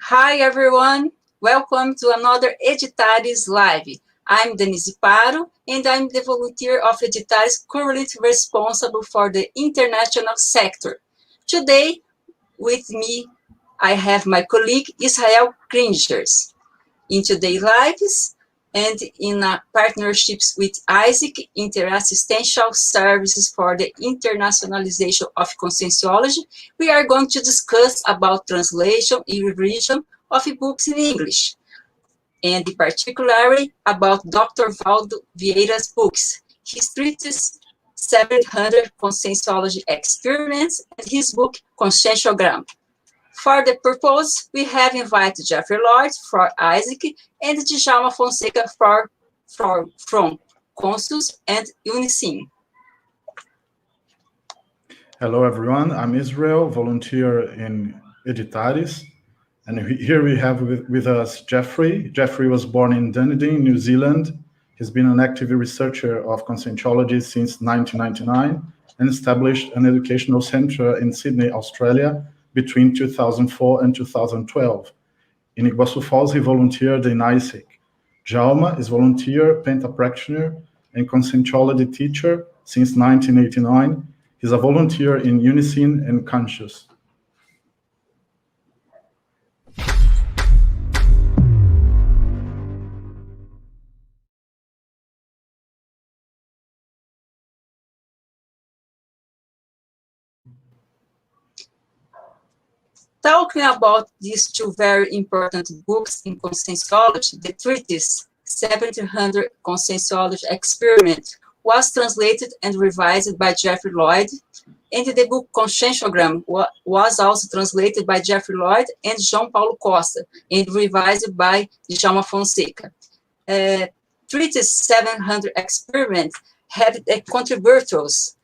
Hi everyone, welcome to another Editares Live. I'm Denise Paro and I'm the volunteer of Editares currently responsible for the international sector. Today with me I have my colleague Israel Kringers. In today's lives and in partnerships with Isaac Interassistential Services for the Internationalization of Conscientiology, we are going to discuss about translation and revision of books in English, and particularly about Dr. Waldo Vieira's books, his treatise 700 Conscientiology Experiments and his book Conscientiogram. For the purpose, we have invited Jeffrey Lloyd for Isaac and Djalma Fonseca from Consus and Unicin. Hello, everyone. I'm Israel, volunteer in Editares. And here we have with us Jeffrey. Jeffrey was born in Dunedin, New Zealand. He's been an active researcher of conscientiology since 1999 and established an educational center in Sydney, Australia, between 2004 and 2012. In Iguaçu Falls, he volunteered in ISIC. Djalma is volunteer, Penta practitioner, and conscientiology teacher since 1989. He's a volunteer in Unicin and Conscious. Talking about these two very important books in conscientiology, the treatise 700 Conscientiology Experiments was translated and revised by Jeffrey Lloyd, and the book Conscientiogram was also translated by Jeffrey Lloyd and João Paulo Costa, and revised by Djalma Fonseca. Treatise 700 Experiments had contributors.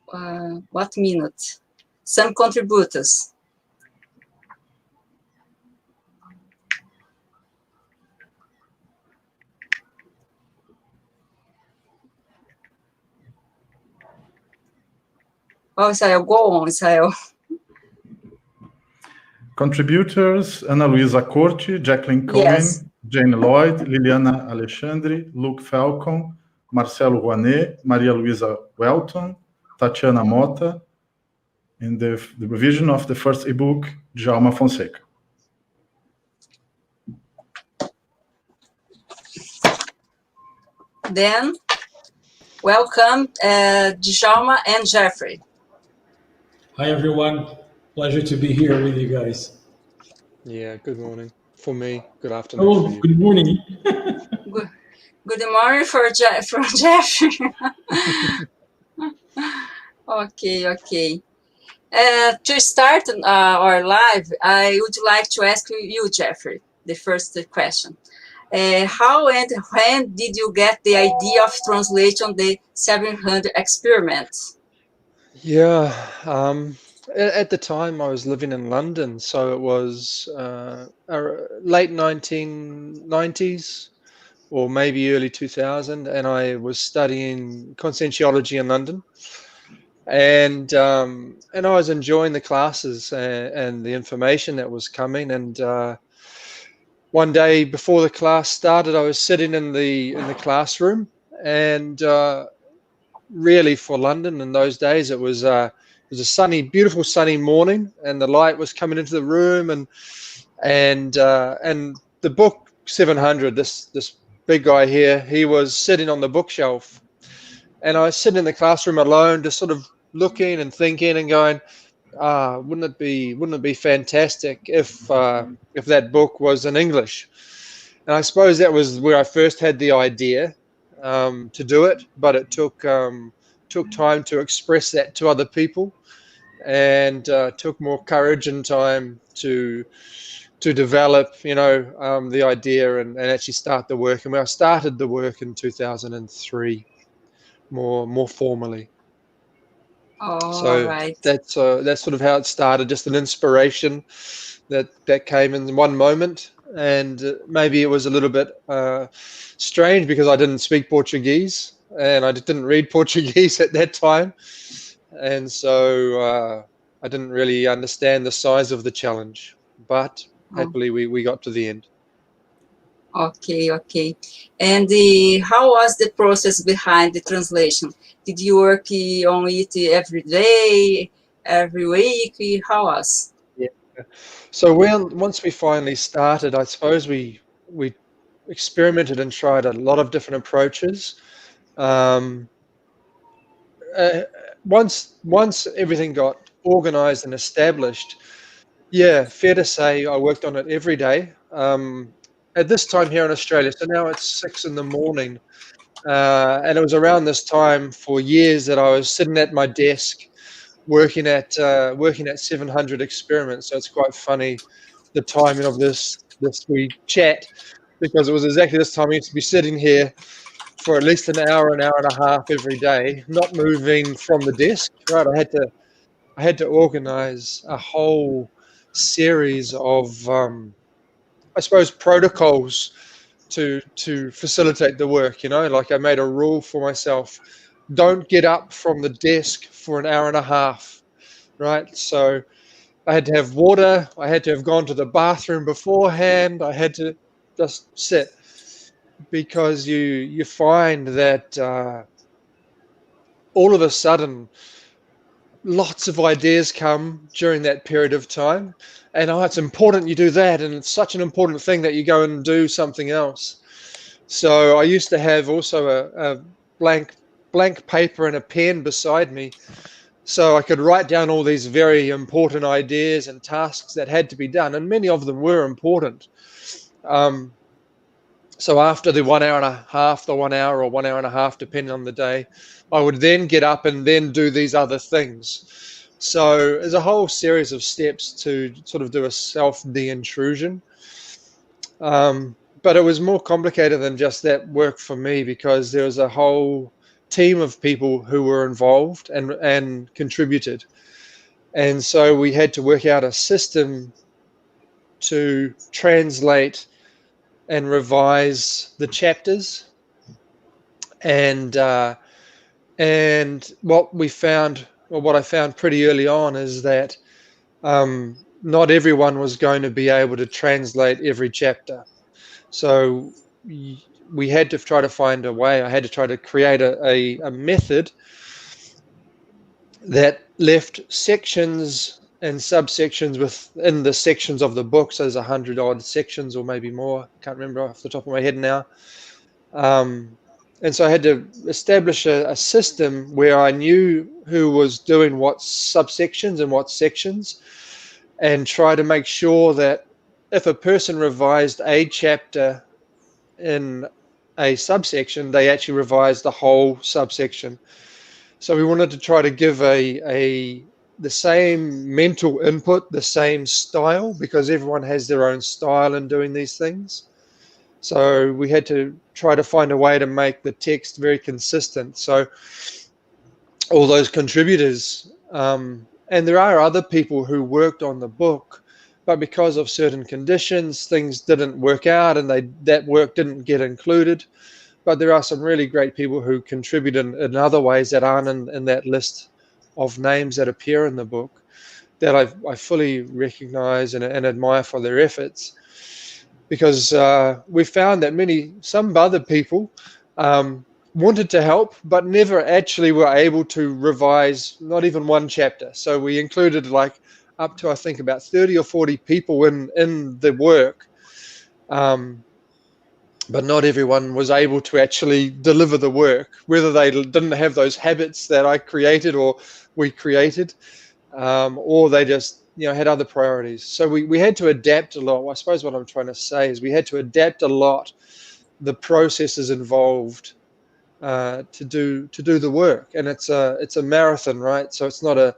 What minute? Some contributors. Oh, Israel, go on, Israel. Contributors: Ana Luisa Corti, Jacqueline Cohen, yes. Jane Lloyd, Liliana Alexandre, Luke Falcon, Marcelo Rouanet, Maria Luisa Welton, Tatiana Mota, in the revision of the first ebook, Djalma Fonseca. Then, welcome Djalma and Jeffrey. Hi everyone, pleasure to be here with you guys. Yeah, good morning. For me, good afternoon. Oh, for you. Good morning. Good morning from Jeffrey. Okay. To start our live, I would like to ask you, Jeffrey, the first question. How and when did you get the idea of translating the 700 experiments? Yeah, at the time I was living in London, so it was late 1990s or maybe early 2000, and I was studying conscientiology in London. And I was enjoying the classes and the information that was coming. And one day before the class started, I was sitting in the classroom, and really for London in those days, it was a sunny, beautiful sunny morning, and the light was coming into the room, and the book 700, this big guy here, he was sitting on the bookshelf. And I was sitting in the classroom alone, just sort of looking and thinking and going, wouldn't it be fantastic if that book was in English? And I suppose that was where I first had the idea to do it, but it took time to express that to other people, and took more courage and time to develop, the idea and actually start the work. And I started the work in 2003. More formally. So right. That's sort of how it started, just an inspiration that came in one moment, and maybe it was a little bit strange because I didn't speak Portuguese and I didn't read Portuguese at that time, and so I didn't really understand the size of the challenge, but happily we got to the end. Okay, okay. And how was the process behind the translation? Did you work on it every day, every week? How was? Yeah. So once we finally started, I suppose we experimented and tried a lot of different approaches. Once everything got organized and established, yeah, fair to say I worked on it every day. At this time here in Australia, so now it's 6 in the morning, and it was around this time for years that I was sitting at my desk working at 700 experiments. So it's quite funny the timing of this we chat, because it was exactly this time I used to be sitting here for at least an hour and a half every day, not moving from the desk. Right, I had to organize a whole series of I suppose protocols to facilitate the work. You know, like I made a rule for myself: don't get up from the desk for an hour and a half. Right, so I had to have water. I had to have gone to the bathroom beforehand. I had to just sit, because you find that all of a sudden lots of ideas come during that period of time, and it's important you do that, and it's such an important thing that you go and do something else. So I used to have also a blank paper and a pen beside me, so I could write down all these very important ideas and tasks that had to be done, and many of them were important. So after the 1 hour and a half, the 1 hour or 1 hour and a half, depending on the day, I would then get up and then do these other things. So there's a whole series of steps to sort of do a self-de-intrusion. But it was more complicated than just that work for me, because there was a whole team of people who were involved and contributed. And so we had to work out a system to translate and revise the chapters. And what we found, or what I found pretty early on, is that not everyone was going to be able to translate every chapter. So we had to try to find a way. I had to try to create a method that left sections and subsections within the sections of the book. So there's 100 odd sections, or maybe more. Can't remember off the top of my head now. And so I had to establish a system where I knew who was doing what subsections and what sections, and try to make sure that if a person revised a chapter in a subsection, they actually revised the whole subsection. So we wanted to try to give the same mental input, the same style, because everyone has their own style in doing these things. So we had to try to find a way to make the text very consistent. So all those contributors, and there are other people who worked on the book, but because of certain conditions, things didn't work out, and that work didn't get included. But there are some really great people who contribute in other ways that aren't in that list of names that appear in the book, that I fully recognize and admire for their efforts. Because we found that some other people wanted to help, but never actually were able to revise not even one chapter. So we included like up to, I think, about 30 or 40 people in the work, but not everyone was able to actually deliver the work, whether they didn't have those habits that I created or we created, or they just had other priorities. So we had to adapt a lot. I suppose what I'm trying to say is we had to adapt a lot the processes involved to do the work. And it's a marathon, right? So it's not a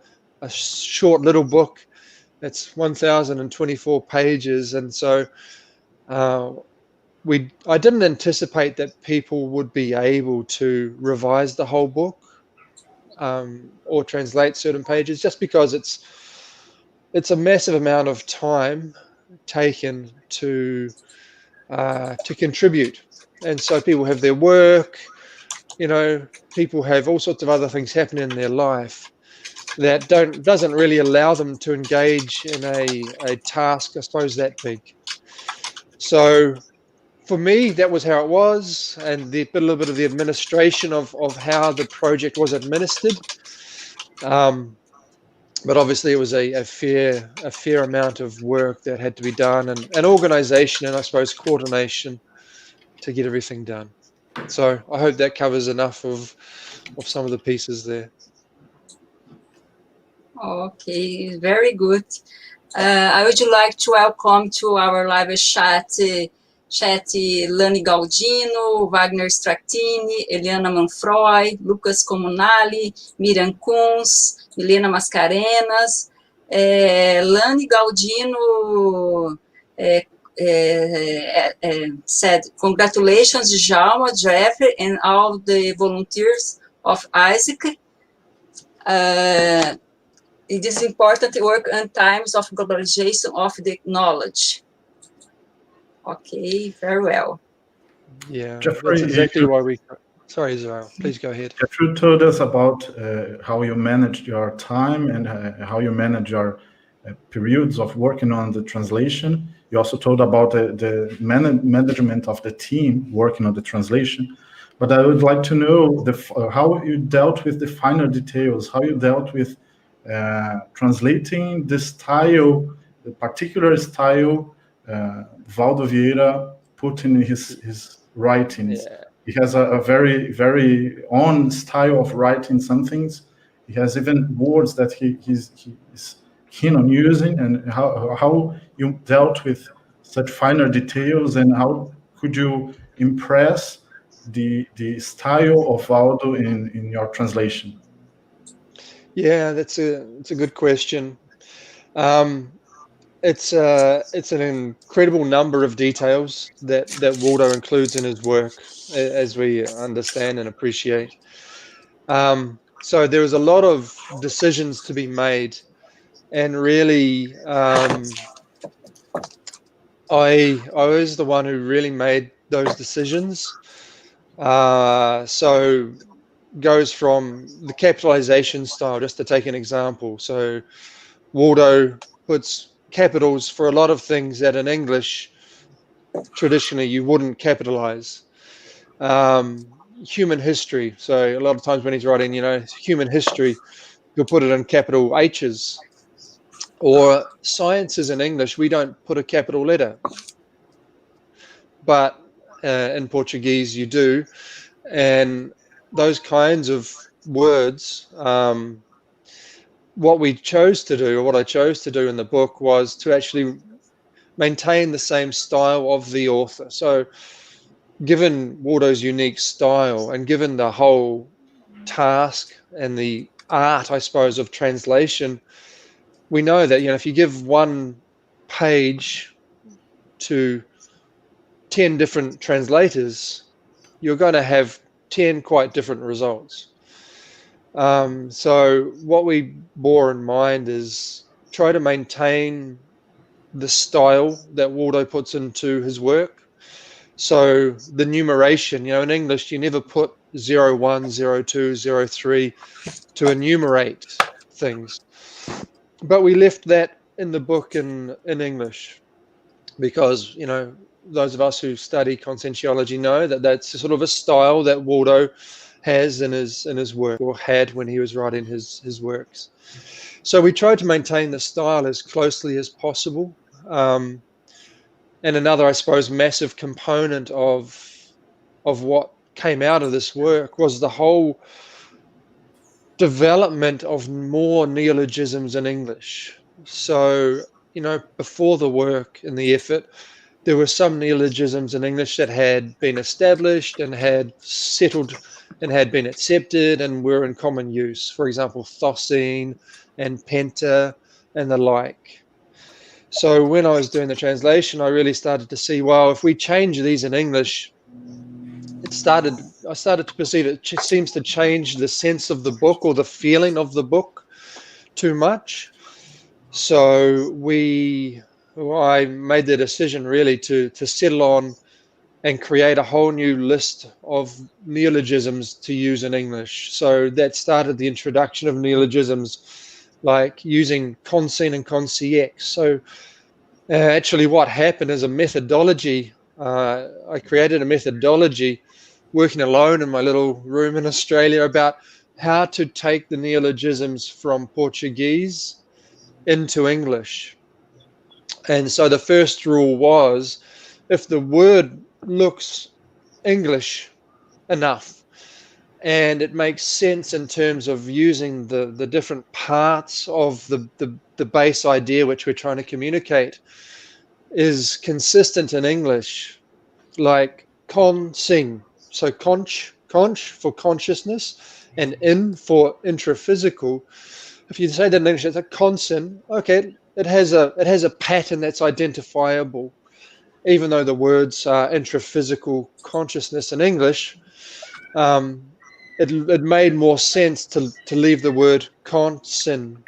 short little book. It's 1,024 pages, and so I didn't anticipate that people would be able to revise the whole book or translate certain pages, just because it's a massive amount of time taken to contribute. And so people have their work, people have all sorts of other things happening in their life. that doesn't really allow them to engage in a task, I suppose, that big. So for me, that was how it was, and a little bit of the administration of how the project was administered. But obviously, it was a fair amount of work that had to be done, and organization, and I suppose coordination to get everything done. So I hope that covers enough of some of the pieces there. Okay, very good. I would like to welcome to our live chat Lani Galdino, Wagner Strattini, Eliana Manfroy, Lucas Comunali, Miriam Kunz, Milena Mascarenas. Lani Galdino said, congratulations, Djalma, Jeffrey, and all the volunteers of Isaac. It is important work in times of globalization of the knowledge. Okay, very well. Yeah, Jeffrey, that's exactly why we... Sorry, Israel, please go ahead. Jeffrey told us about how you managed your time and how you manage your periods of working on the translation. You also told about the management of the team working on the translation. But I would like to know how you dealt with the finer details, how you dealt with translating the style, the particular style Waldo Vieira put in his writings. Yeah. He has a very, very own style of writing some things. He has even words that he's keen on using, and how you dealt with such finer details, and how could you impress the style of Waldo in your translation? Yeah, it's a good question. It's an incredible number of details that Waldo includes in his work, as we understand and appreciate. So there was a lot of decisions to be made, and really, I was the one who really made those decisions. So goes from the capitalization style, just to take an example. So Waldo puts capitals for a lot of things that in English traditionally you wouldn't capitalize. Human history. So a lot of times when he's writing, human history, he'll put it in capital H's. Or sciences in English, we don't put a capital letter, but in Portuguese you do. And those kinds of words, what we chose to do, or what I chose to do in the book, was to actually maintain the same style of the author. So given Waldo's unique style, and given the whole task and the art, I suppose, of translation, we know that, if you give one page to 10 different translators, you're going to have 10 quite different results. So what we bore in mind is try to maintain the style that Waldo puts into his work. So the numeration, in English, you never put 01, 02, 03 to enumerate things. But we left that in the book in English because, those of us who study conscientiology know that that's sort of a style that Waldo has in his work, or had when he was writing his works. So we tried to maintain the style as closely as possible. And another, I suppose, massive component of what came out of this work was the whole development of more neologisms in English. So, before the work and the effort, there were some neologisms in English that had been established and had settled and had been accepted and were in common use. For example, thosine and penta and the like. So when I was doing the translation, I really started to see, well, if we change these in English, I started to perceive it seems to change the sense of the book, or the feeling of the book, too much. So I made the decision really to settle on and create a whole new list of neologisms to use in English. So that started the introduction of neologisms, like using conscien and consciex. So actually what happened is a methodology. I created a methodology working alone in my little room in Australia about how to take the neologisms from Portuguese into English. And so the first rule was, if the word looks English enough and it makes sense in terms of using the different parts of the base idea which we're trying to communicate, is consistent in English, like con-sing. So conch for consciousness, and in for intraphysical. If you say that in English, it's a consonant. Okay, it has a pattern that's identifiable, even though the words are intraphysical consciousness in English. It made more sense to leave the word conscien.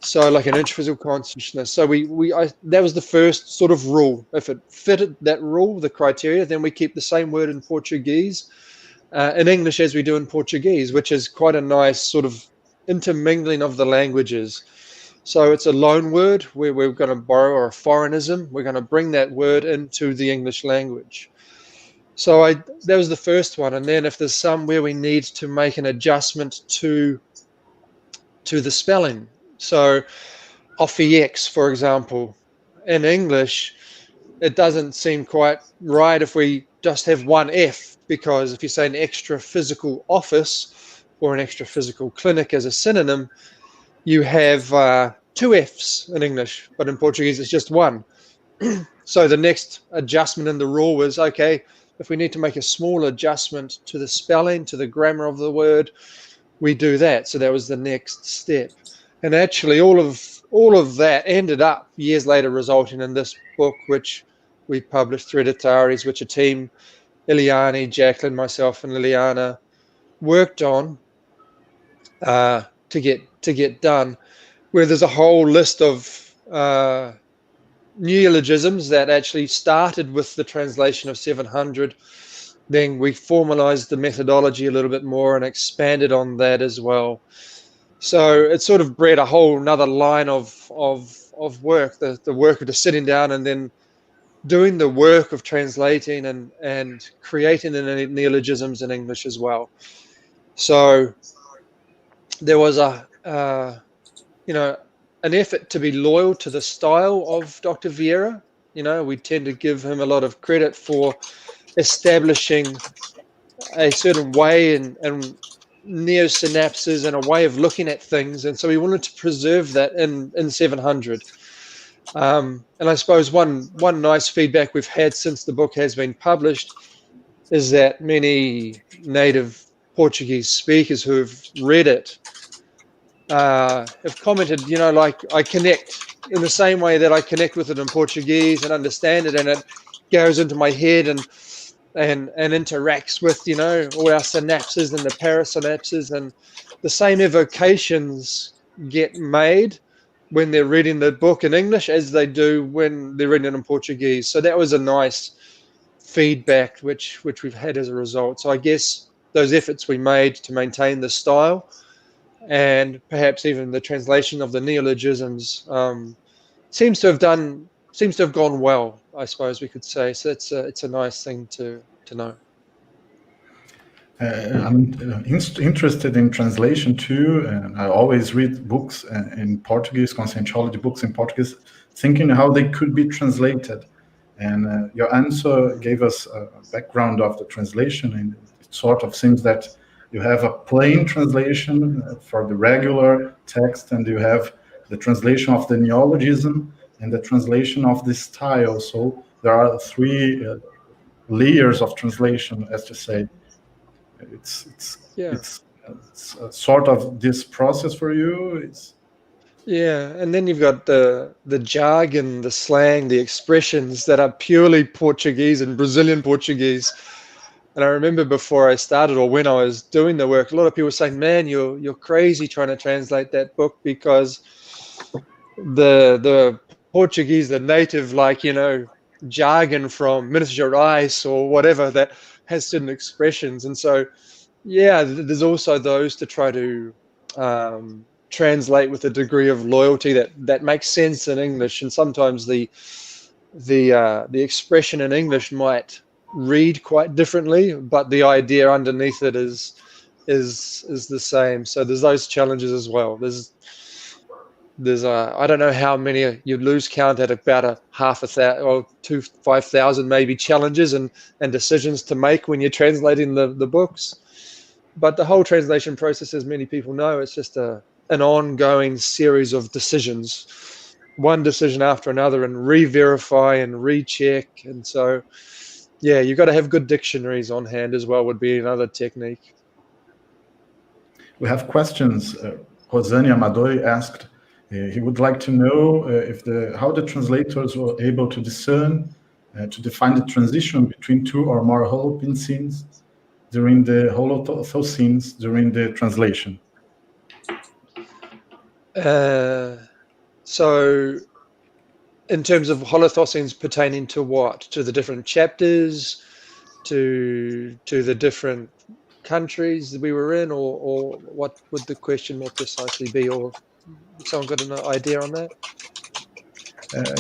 So like an intraphysical consciousness. So that was the first sort of rule. If it fitted that rule, the criteria, then we keep the same word in Portuguese, in English as we do in Portuguese, which is quite a nice sort of intermingling of the languages. So it's a loan word where we're going to borrow a foreignism. We're going to bring that word into the English language. So that was the first one. And then if there's somewhere we need to make an adjustment to the spelling. So off-ex, for example, in English, it doesn't seem quite right if we just have one F, because if you say an extra physical office or an extra physical clinic as a synonym, you have two Fs in English, but in Portuguese it's just one. So the next adjustment in the rule was, okay, if we need to make a small adjustment to the spelling, to the grammar of the word, we do that. So that was the next step. And actually all of that ended up years later resulting in this book, which we published through Editares, which a team, Eliane, Jacqueline, myself, and Liliana worked on to get done, where there's a whole list of neologisms that actually started with the translation of 700. Then we formalized the methodology a little bit more and expanded on that as well. So it sort of bred a whole another line of work, the work of just sitting down and then doing the work of translating and creating the neologisms in English as well. So there was an effort to be loyal to the style of Dr. Vieira. We tend to give him a lot of credit for establishing a certain way and neosynapses and a way of looking at things, and so we wanted to preserve that in 700. And I suppose one nice feedback we've had since the book has been published is that many native Portuguese speakers who have read it have commented, like, I connect in the same way that I connect with it in Portuguese and understand it, and it goes into my head and interacts with all our synapses and the parasynapses, and the same evocations get made when they're reading the book in English as they do when they're reading it in Portuguese. So that was a nice feedback which we've had as a result. So I guess those efforts we made to maintain the style and perhaps even the translation of the neologisms seems to have gone well, I suppose we could say. So it's a nice thing to know. I'm interested in translation too, and I always read books in Portuguese, conscientiology books in Portuguese, thinking how they could be translated. And your answer gave us a background of the translation, and it sort of seems that you have a plain translation for the regular text, and you have the translation of the neologism and the translation of the style. So there are three layers of translation, as to say. It's sort of this process for you. And then you've got the jargon, the slang, the expressions that are purely Portuguese and Brazilian Portuguese. And I remember before I started, or when I was doing the work, a lot of people were saying, "Man, you're crazy trying to translate that book, because the Portuguese, the native, jargon from miniature rice or whatever that has certain expressions. And so, yeah, there's also those to try to translate with a degree of loyalty that makes sense in English. And sometimes the expression in English might read quite differently, but the idea underneath it is the same. So there's those challenges as well. There's I don't know how many, you lose count at about a 5,000 or 5,000 maybe challenges and decisions to make when you're translating the books. But the whole translation process, as many people know, it's just an ongoing series of decisions, one decision after another, and re-verify and recheck. And so, yeah, you've got to have good dictionaries on hand as well, would be another technique. We have questions. Rosane Amadori asked, he would like to know how the translators were able to discern, to define the transition between two or more Holopene scenes during the Holothoscenes during the translation. So, in terms of Holothoscenes pertaining to what? To the different chapters, to the different countries that we were in, or what would the question more precisely be? Or someone got an idea on that?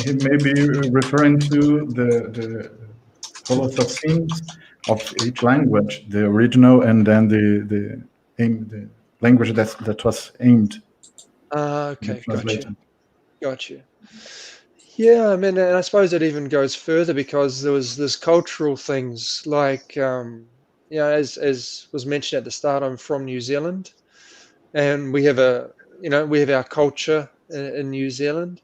He may be referring to the Holothoscenes of each language, the original, and then the language that was aimed. Okay, gotcha. Yeah, I mean, and I suppose it even goes further, because there was this cultural things like, as was mentioned at the start, I'm from New Zealand, and we have our culture in New Zealand,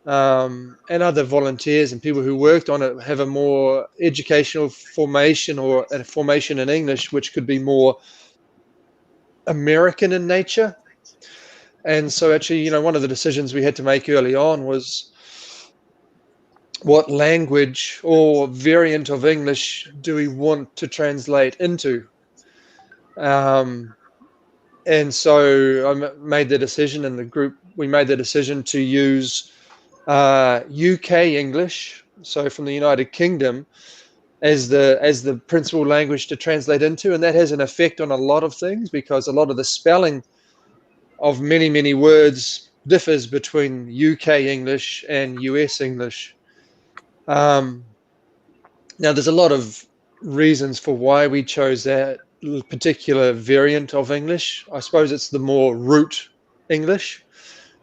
and other volunteers and people who worked on it have a more educational formation, or a formation in English, which could be more American in nature. And so actually, one of the decisions we had to make early on was, what language or variant of English do we want to translate into? And so I made the decision, in the group, we made the decision to use UK English, so from the United Kingdom, as the principal language to translate into. And that has an effect on a lot of things, because a lot of the spelling of many words differs between UK English and US English. Now, there's a lot of reasons for why we chose that particular variant of English. I suppose it's the more root English.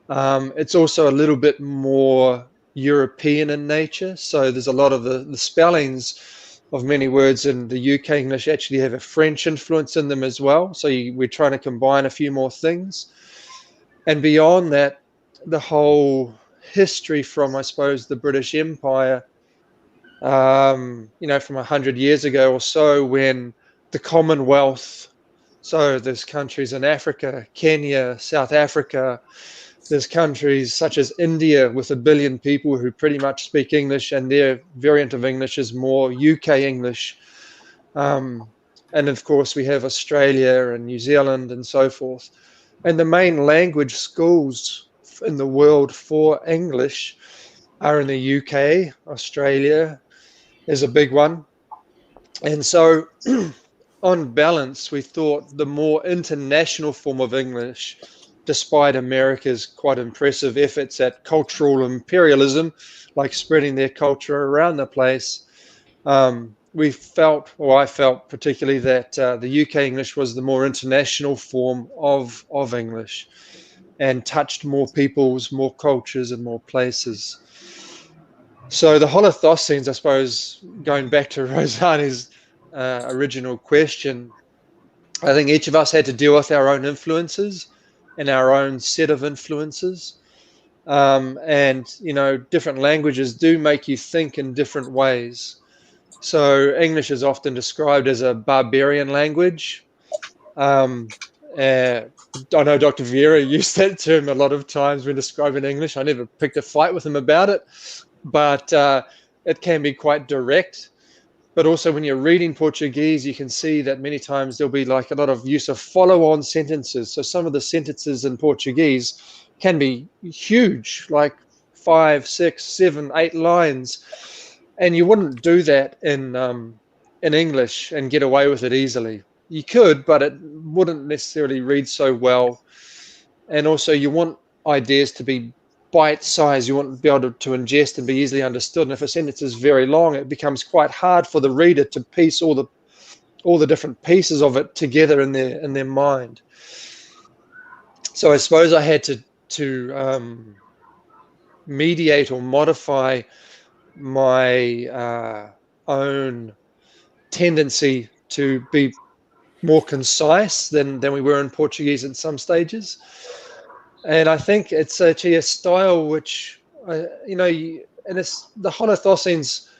It's also a little bit more European in nature. So there's a lot of the spellings of many words in the UK English actually have a French influence in them as well. So we're trying to combine a few more things. And beyond that, the whole history from, I suppose, the British Empire, from 100 years ago or so, when the Commonwealth, so there's countries in Africa, Kenya, South Africa, there's countries such as India with 1 billion people who pretty much speak English, and their variant of English is more UK English. And of course, we have Australia and New Zealand and so forth. And the main language schools in the world for English are in the UK. Australia is a big one. And so on balance, we thought the more international form of English, despite America's quite impressive efforts at cultural imperialism, like spreading their culture around the place, I felt particularly that the UK English was the more international form of English, and touched more peoples, more cultures, and more places. So the Holothoscenes, I suppose, going back to Rosane's original question, I think each of us had to deal with our own influences and our own set of influences. And, different languages do make you think in different ways. So English is often described as a barbarian language. I know Dr. Vieira used that term a lot of times when describing English. I never picked a fight with him about it, but it can be quite direct. But also when you're reading Portuguese, you can see that many times there'll be like a lot of use of follow-on sentences. So some of the sentences in Portuguese can be huge, like 5, 6, 7, 8 lines. And you wouldn't do that in English and get away with it easily. You could, but it wouldn't necessarily read so well. And also, you want ideas to be bite-sized. You want to be able to ingest and be easily understood. And if a sentence is very long, it becomes quite hard for the reader to piece all the different pieces of it together in their mind. So I suppose I had to mediate or modify my own tendency to be more concise than we were in Portuguese at some stages. And I think it's actually a style which, and it's the Holothoscenes,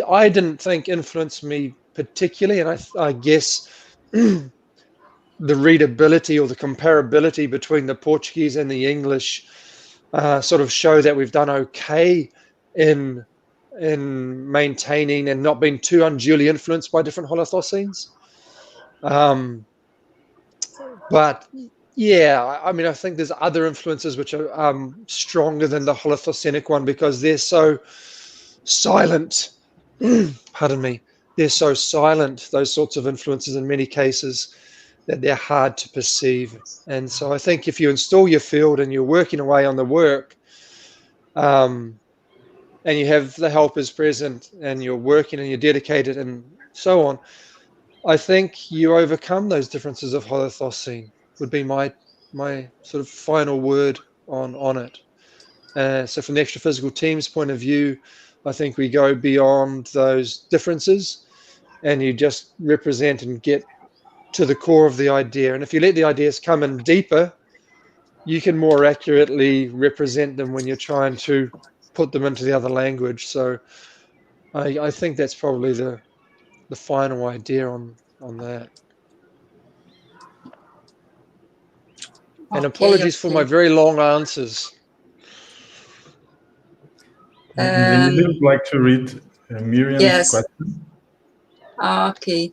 I didn't think influenced me particularly. And I guess the readability or the comparability between the Portuguese and the English sort of show that we've done okay in maintaining and not being too unduly influenced by different Holothoscenes. But yeah, I mean, I think there's other influences which are stronger than the Holothoscenic one because they're so silent. Pardon me. They're so silent, those sorts of influences in many cases, that they're hard to perceive. And so I think if you install your field and you're working away on the work, and you have the helpers present and you're working and you're dedicated and so on, I think you overcome those differences of Holothoscene would be my sort of final word on it. So from the extra-physical team's point of view, I think we go beyond those differences and you just represent and get to the core of the idea. And if you let the ideas come in deeper, you can more accurately represent them when you're trying to put them into the other language. So I think that's probably the final idea on that. And apologies for my very long answers. Would you like to read Miriam's question? Okay.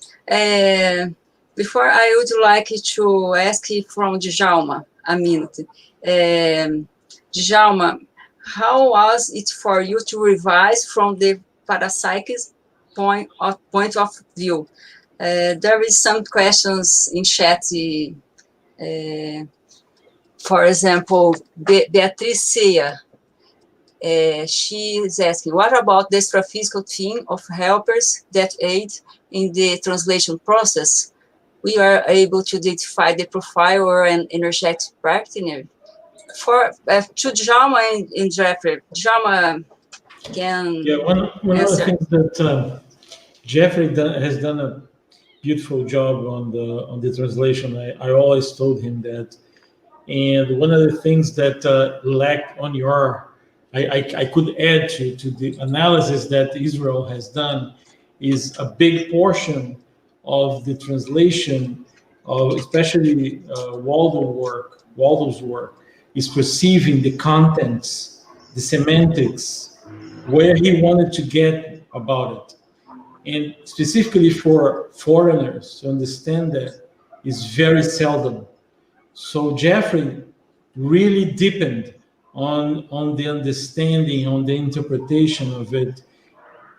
Before, I would like to ask from Djalma a minute. Djalma, how was it for you to revise from the parapsychist point of view? There is some questions in chat. For example, Beatriz Sea, she is asking, what about the extra-physical team of helpers that aid in the translation process? We are able to identify the profile or an energetic partner. For to Djalma and Jeffrey, Djalma can one of the things that Jeffrey has done a beautiful job on the translation. I always told him that. And one of the things that lacked on I could add to the analysis that Israel has done is a big portion of the translation of especially Waldo's work is perceiving the contents, the semantics, where he wanted to get about it. And specifically for foreigners to understand that is very seldom. So Jeffrey really deepened on the understanding, on the interpretation of it,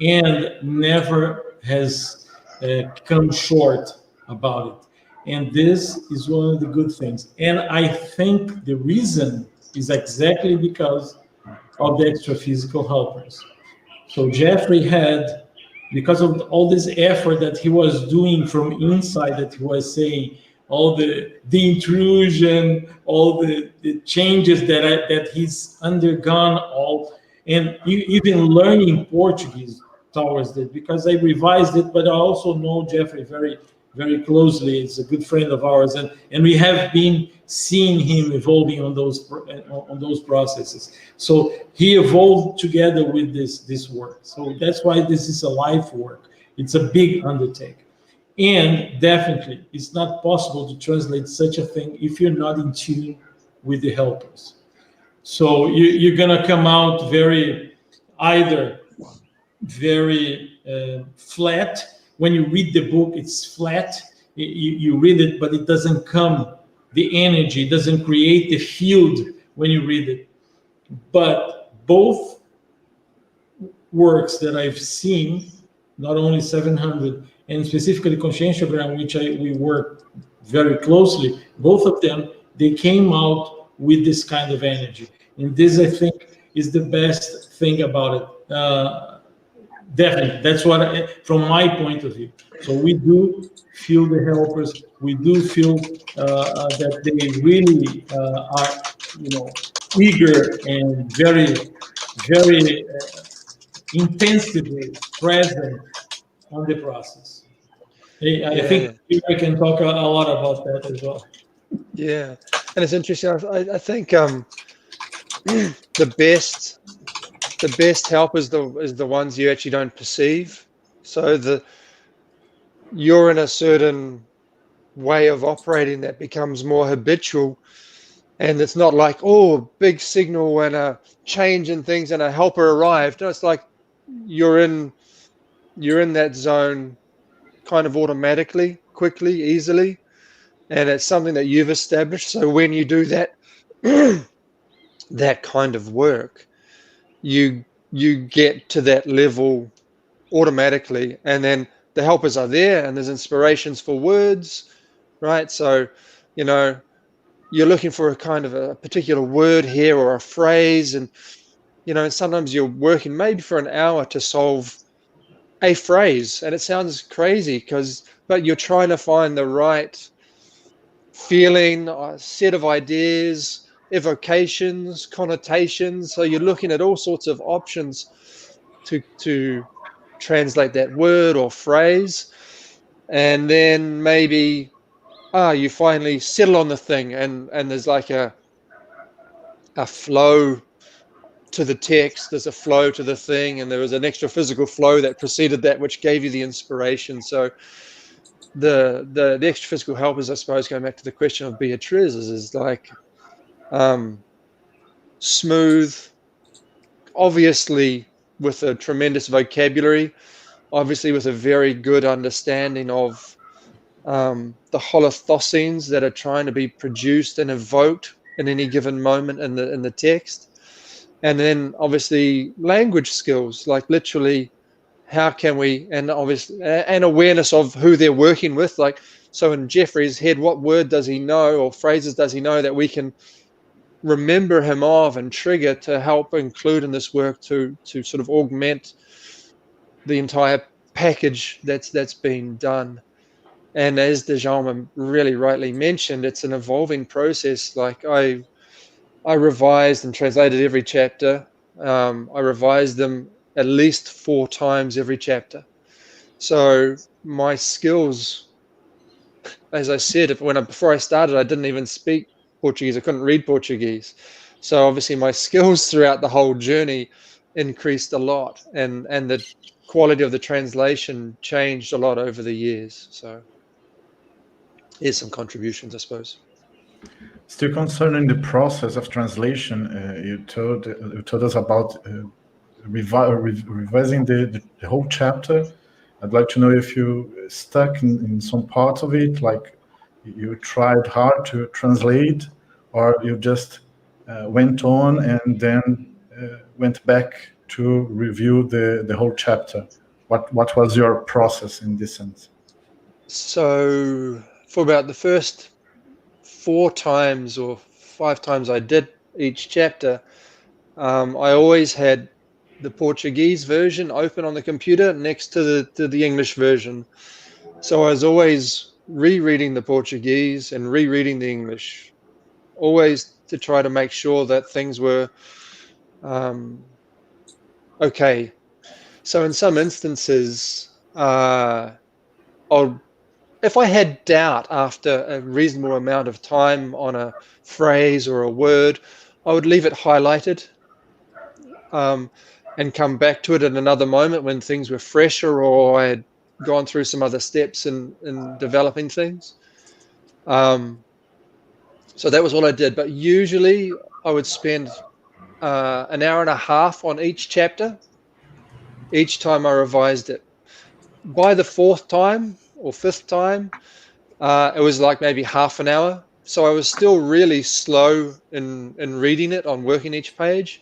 and never has come short about it. And this is one of the good things. And I think the reason is exactly because of the extra-physical helpers. So Jeffrey had, because of all this effort that he was doing from inside, that he was saying, all the intrusion, all the changes that he's undergone, and even learning Portuguese towards it, because I revised it, but I also know Jeffrey very, very closely. He's a good friend of ours, and we have been seeing him evolving on those processes. So he evolved together with this work. So that's why this is a life work. It's a big undertaking. And definitely, it's not possible to translate such a thing if you're not in tune with the helpers. So you're going to come out either very flat. When you read the book, it's flat. You read it, but it doesn't come, the energy, it doesn't create the field when you read it. But both works that I've seen, not only 700, and specifically Conscientiogram, which we work very closely, both of them, they came out with this kind of energy. And this, I think, is the best thing about it. Definitely, that's what, from my point of view. So we do feel the helpers. We do feel that they really are, eager and very, very intensively present on the process. I think I can talk a lot about that as well. Yeah, and it's interesting. I think the best help is the ones you actually don't perceive. So you're in a certain way of operating that becomes more habitual, and it's not like, oh, big signal and a change in things and a helper arrived. No, it's like you're in that zone kind of automatically, quickly, easily, and it's something that you've established. So when you do that that kind of work, you get to that level automatically, and then the helpers are there, and there's inspirations for words, right? So you're looking for a kind of a particular word here or a phrase, and sometimes you're working maybe for an hour to solve a phrase, and it sounds crazy but you're trying to find the right feeling, a set of ideas, evocations, connotations. So you're looking at all sorts of options to translate that word or phrase, and then maybe you finally settle on the thing, and there's like a flow to the text, there's a flow to the thing, and there was an extra physical flow that preceded that, which gave you the inspiration. So the extra physical helpers, I suppose, going back to the question of Beatriz, is like smooth, obviously with a tremendous vocabulary, obviously with a very good understanding of the holothoscenes that are trying to be produced and evoked in any given moment in the text. And then obviously language skills, like literally how can we, and obviously an awareness of who they're working with. Like, so in Jeffrey's head, what word does he know or phrases does he know that we can remember him of and trigger to help include in this work to sort of augment the entire package that's been done. And as Dejaume really rightly mentioned, it's an evolving process. Like I revised and translated every chapter. I revised them at least 4 times every chapter. So my skills, as I said, before I started, I didn't even speak Portuguese. I couldn't read Portuguese. So obviously my skills throughout the whole journey increased a lot, and the quality of the translation changed a lot over the years. So here's some contributions, I suppose. Still concerning the process of translation, you told us about revising the whole chapter. I'd like to know if you stuck in some parts of it, like you tried hard to translate, or you just went on and then went back to review the whole chapter. What was your process in this sense? So for about the first 4 times or 5 times I did each chapter, I always had the Portuguese version open on the computer next to the English version. So I was always rereading the Portuguese and rereading the English, always to try to make sure that things were okay. So in some instances, if I had doubt after a reasonable amount of time on a phrase or a word, I would leave it highlighted and come back to it at another moment when things were fresher or I had gone through some other steps in developing things. So that was all I did. But usually I would spend an hour and a half on each chapter, each time I revised it. By the 4th time or 5th time, it was like maybe half an hour. So I was still really slow in reading it, on working each page.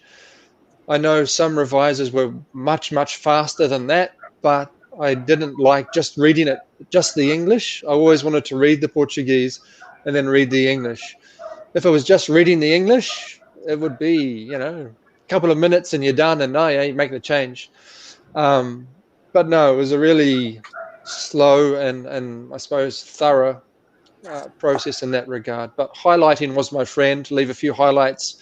I know some revisers were much, much faster than that, but I didn't like just reading it, just the English. I always wanted to read the Portuguese and then read the English. If it was just reading the English, it would be, you know, a couple of minutes and you're done, and no, you ain't making a change. But no, it was a really slow and I suppose thorough process in that regard. But highlighting was my friend. Leave a few highlights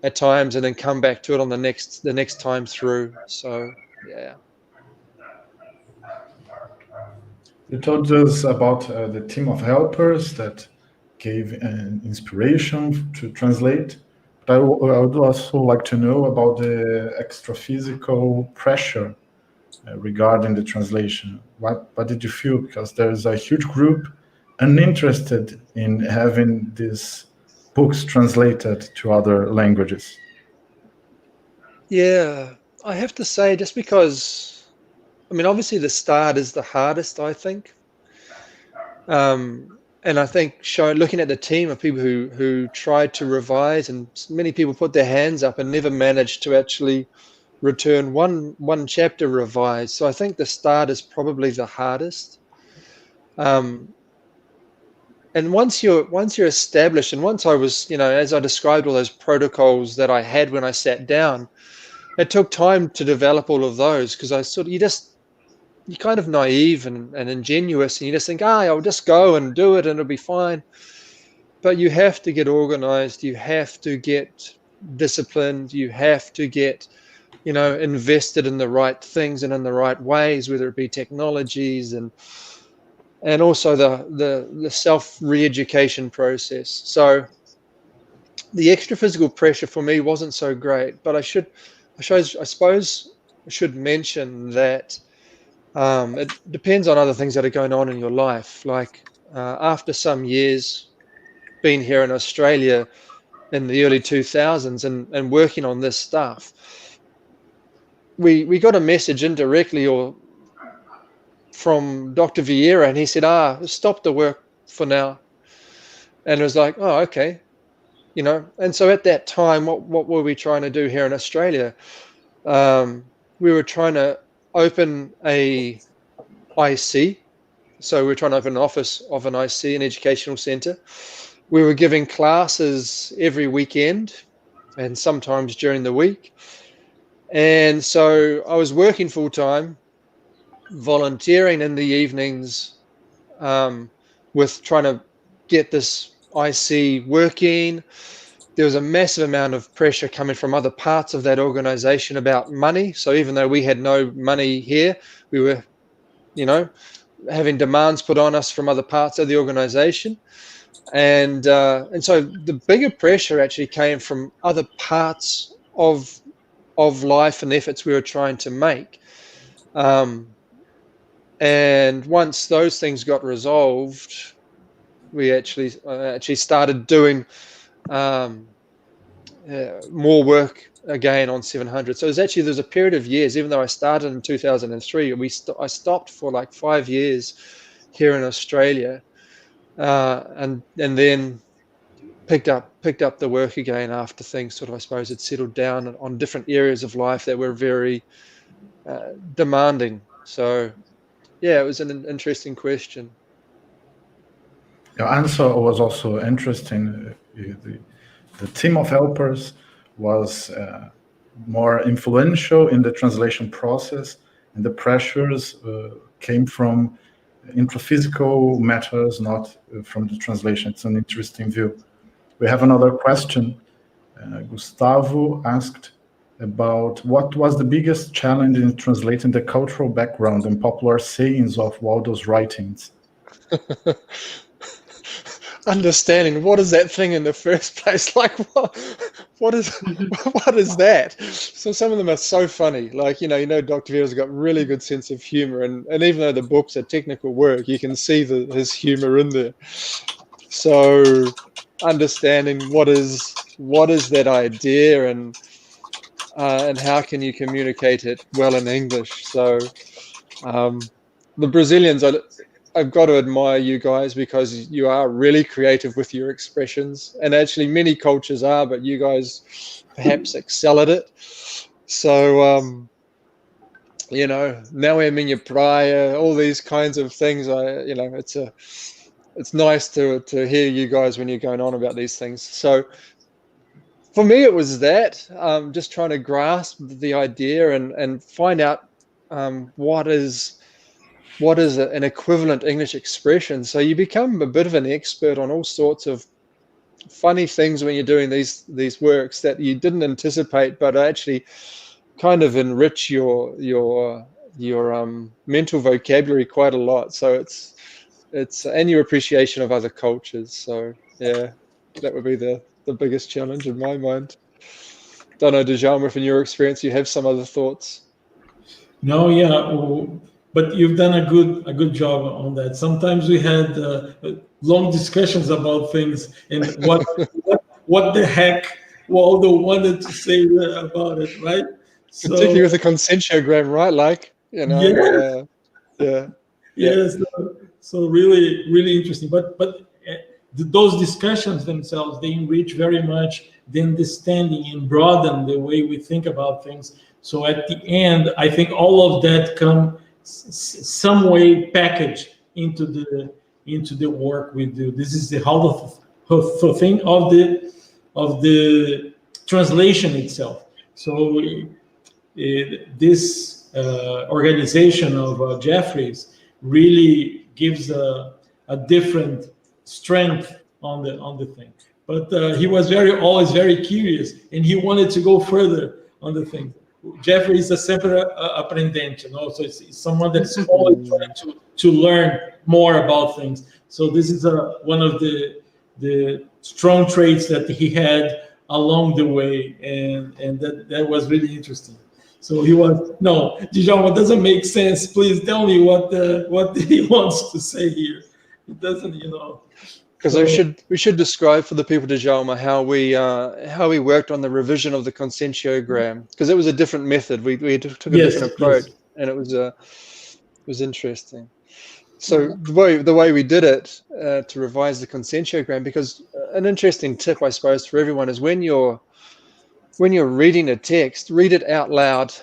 at times and then come back to it on the next time through. So yeah. You told us about the team of helpers that gave inspiration to translate. But I would also like to know about the extra physical pressure regarding the translation. What did you feel? Because there's a huge group uninterested in having these books translated to other languages. Yeah, I have to say, just because, I mean, obviously the start is the hardest, I think. And I think looking at the team of people who tried to revise, and many people put their hands up and never managed to actually return one chapter revised. So I think the start is probably the hardest. And once you're established, and once I was, you know, as I described all those protocols that I had when I sat down, it took time to develop all of those, because you're kind of naive and ingenuous, and you just think, I'll just go and do it and it'll be fine. But you have to get organized, you have to get disciplined, you have to get, you know, invested in the right things and in the right ways, whether it be technologies and also the self re-education process. So the extra physical pressure for me wasn't so great, but I suppose I should mention that it depends on other things that are going on in your life. Like after some years being here in Australia in the early 2000s and working on this stuff, we got a message indirectly or from Dr. Vieira, and he said, stop the work for now. And it was like, oh, okay. You know, and so at that time, what were we trying to do here in Australia? We were trying to open a IC. So we were trying to open an office of an IC, an educational center. We were giving classes every weekend and sometimes during the week. And so I was working full time, volunteering in the evenings, with trying to get this IC working. There was a massive amount of pressure coming from other parts of that organization about money. So even though we had no money here, we were, you know, having demands put on us from other parts of the organization. And so the bigger pressure actually came from other parts of life and efforts we were trying to make. And once those things got resolved, we actually started doing more work again on 700. So there's a period of years, even though I started in 2003, I stopped for like 5 years here in Australia, and then picked up the work again after things sort of, I suppose, had settled down on different areas of life that were very demanding. So yeah, it was an interesting question. Your answer was also interesting. The team of helpers was more influential in the translation process, and the pressures came from intraphysical matters, not from the translation. It's an interesting view. We have another question. Gustavo asked about what was the biggest challenge in translating the cultural background and popular sayings of Waldo's writings. Understanding what is that thing in the first place? Like what is that? So some of them are so funny. Like, you know, Dr. Vieira's got really good sense of humor, and even though the books are technical work, you can see his humor in there. So understanding what is that idea, and how can you communicate it well in English. So the Brazilians, I've got to admire you guys, because you are really creative with your expressions, and actually many cultures are, but you guys perhaps excel at it. So, now I'm in your prior, all these kinds of things. It's nice to hear you guys when you're going on about these things. So for me, it was that just trying to grasp the idea and find out what is an equivalent English expression. So you become a bit of an expert on all sorts of funny things when you're doing these works that you didn't anticipate, but actually kind of enrich your mental vocabulary quite a lot. So it's and your appreciation of other cultures. So yeah, that would be the biggest challenge in my mind. Don't know, Djalma, if in your experience you have some other thoughts. No, yeah, but you've done a good job on that. Sometimes we had long discussions about things and what the heck Waldo wanted to say about it, right? So, particularly with the Conscientiogram, right? Like, yeah. Yes, so really interesting. But those discussions themselves, they enrich very much the understanding and broaden the way we think about things. So at the end, I think all of that come some way packaged into the work we do. This is the whole thing of the translation itself. So this organization of Jeffrey's really gives a different strength on the thing. But he was always very curious, and he wanted to go further on the thing. Jeffrey is a sempre aprendente, so it's someone that's always trying to learn more about things. So this is one of the strong traits that he had along the way, and that was really interesting. So he was, no, Djalma, doesn't make sense. Please tell me what he wants to say here. It doesn't, Because we should describe for the people, Djalma, how we worked on the revision of the Conscientiogram, because it was a different method. We took a different approach, and it was interesting. So the way we did it to revise the Conscientiogram, because an interesting tip, I suppose, for everyone is when you're reading a text, read it out loud.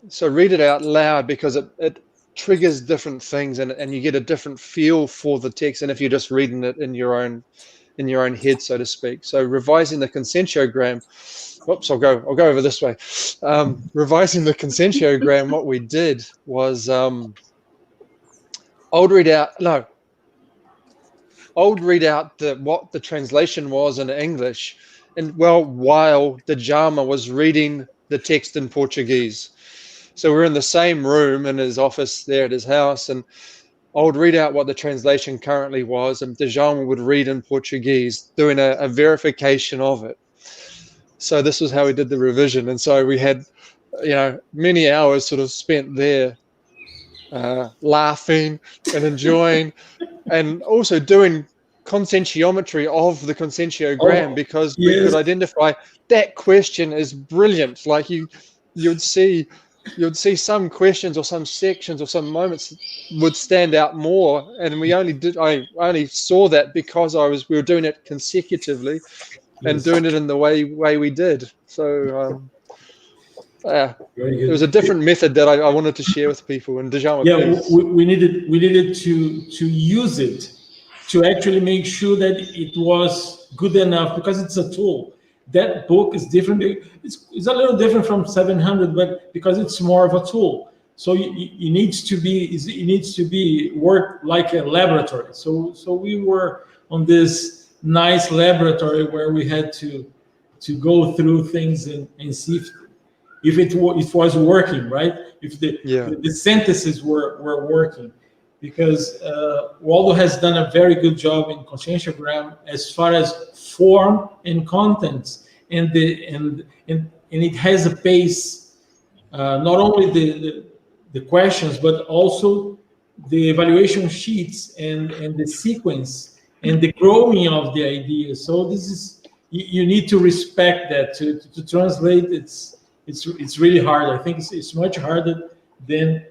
So read it out loud because it triggers different things and you get a different feel for the text than if you're just reading it in your own head, so to speak. So revising the Conscientiogram, whoops, I'll go over this way. Revising the Conscientiogram, what we did was I'll read out what the translation was in English, and while Djalma was reading the text in Portuguese. So we're in the same room in his office there at his house, and I would read out what the translation currently was, and Djalma would read in Portuguese, doing a verification of it. So this was how we did the revision, and so we had, many hours sort of spent there, laughing and enjoying, and also doing conscientiometry of the Conscientiogram, because we could identify that question is brilliant. Like you'd see some questions or some sections or some moments would stand out more, and I only saw that because we were doing it consecutively and doing it in the way we did. So it was a different method that I wanted to share with people. And Djalma, we needed to use it to actually make sure that it was good enough, because it's a tool. That book is different. It's a little different from 700, but because it's more of a tool. So it needs to be worked like a laboratory. So we were on this nice laboratory where we had to go through things and see if it was working, right? If the sentences were working. Because Waldo has done a very good job in Conscientiogram as far as form and contents, and it has a pace, not only the questions, but also the evaluation sheets and the sequence and the growing of the ideas. So this is, you need to respect that. To translate, it's really hard. I think it's much harder than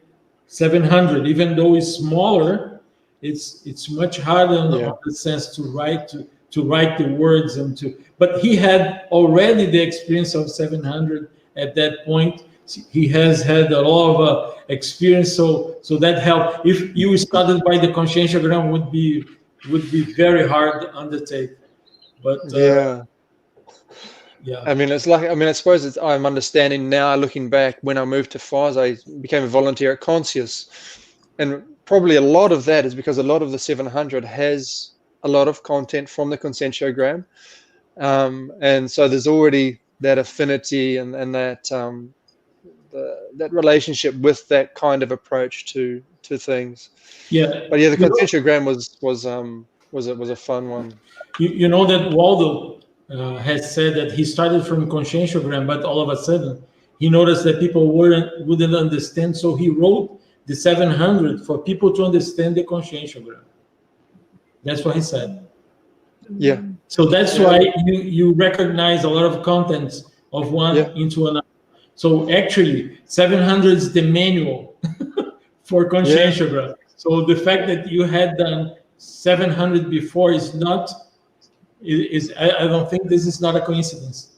700, even though it's smaller, it's much harder in the sense to write the words but he had already the experience of 700 at that point. He has had a lot of experience, so that helped. If you started by the Conscientiogram, would be very hard to undertake. But Yeah. yeah. I mean, I suppose I'm understanding now, looking back, when I moved to FOS, I became a volunteer at Conscius. And probably a lot of that is because a lot of the 700 has a lot of content from the Conscientiogram. And so there's already that affinity and that that relationship with that kind of approach to things. Yeah. But yeah, the Conscientiogram was a fun one. You know that Waldo has said that he started from Conscientiogram, but all of a sudden he noticed that people wouldn't understand, so he wrote the 700 for people to understand the Conscientiogram. That's what he said. Yeah. So that's why you recognize a lot of contents of one into another. So actually, 700 is the manual for Conscientiogram. So the fact that you had done 700 before is not. I don't think this is not a coincidence.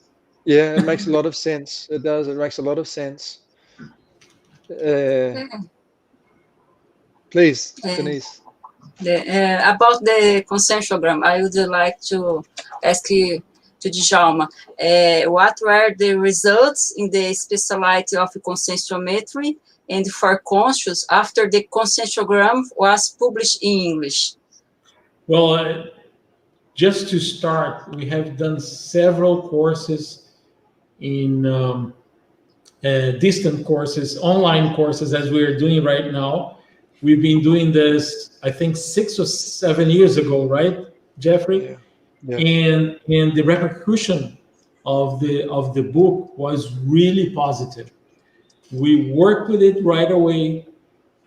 Yeah, it makes a lot of sense. It does. It makes a lot of sense. Please, Denise. About the Conscientiogram, I would like to ask you, to Djalma, what were the results in the specialty of conscientiometry and for conscious after the Conscientiogram was published in English? Well, just to start, we have done several courses in distant courses, online courses, as we are doing right now. We've been doing this, I think, 6 or 7 years ago, right, Jeffrey? Yeah. And the repercussion of the book was really positive. We worked with it right away,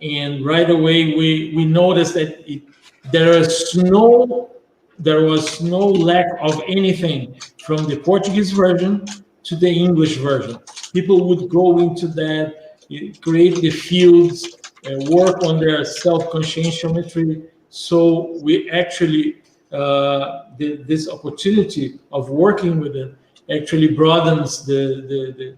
and right away we noticed that there was no lack of anything from the Portuguese version to the English version. People would go into that, create the fields, work on their self-conscientiometry. So we actually, this opportunity of working with it actually broadens the